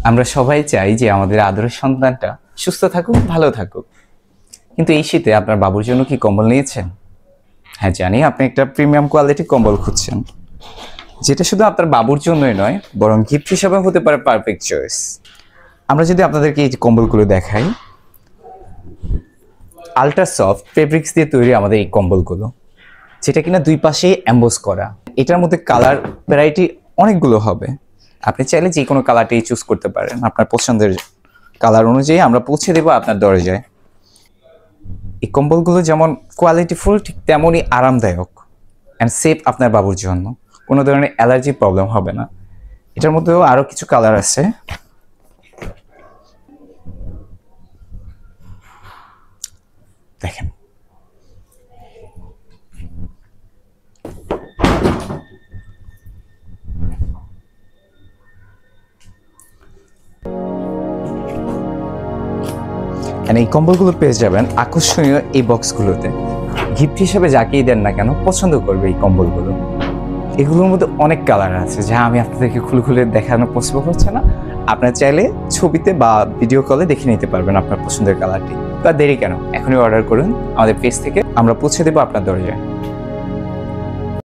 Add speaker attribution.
Speaker 1: আমরা সবাই চাই যে আমাদের আদরের সন্তানটা সুস্থ থাকুক, ভালো থাকুক। কিন্তু এই শীতে আপনার বাবুর জন্য কি কম্বল নিয়েছেন? হ্যাঁ, জানি আপনি একটা প্রিমিয়াম কোয়ালিটি কম্বল খুঁজছেন, যেটা শুধু আপনার বাবুর জন্যই নয়, বরং গিফট হিসাবে হতে পারে পারফেক্ট চয়েস। আমরা যদি আপনাদেরকে এই কম্বলগুলো দেখাই, আলট্রা সফট ফেব্রিক্স দিয়ে তৈরি আমাদের এই কম্বলগুলো, যেটা কিনা দুই পাশেই এমবোস করা। এটার মধ্যে কালার ভ্যারাইটি অনেকগুলো হবে। আপনি চাইলে যে কোনো কালারটি চুজ করতে পারেন। আপনার পছন্দের কালার অনুযায়ী আমরা পৌঁছে দেবো আপনার দরজায়। এই কম্বলগুলো যেমন কোয়ালিটিফুল, ঠিক তেমনই আরামদায়ক অ্যান্ড সেফ আপনার বাবুর জন্য। কোনো ধরনের অ্যালার্জি প্রবলেম হবে না। এটার মধ্যেও আরও কিছু কালার আছে। দেখেন, এই কম্বলগুলো পেয়ে যাবেন আকর্ষণীয় এই বক্সগুলোতে। গিফট হিসেবে যাকেই দেন না কেন পছন্দ করবে এই কম্বলগুলো। এগুলোর মধ্যে অনেক কালার আছে, যা আমি আপনাদেরকে খুলে খুলে দেখানো পসিবল হচ্ছে না। আপনার চাইলে ছবিতে বা ভিডিও কলে দেখে নিতে পারবেন আপনার পছন্দের কালারটি। বা দেরি কেন, এখনই অর্ডার করুন আমাদের পেজ থেকে, আমরা পৌঁছে দেবো আপনার দরজায়।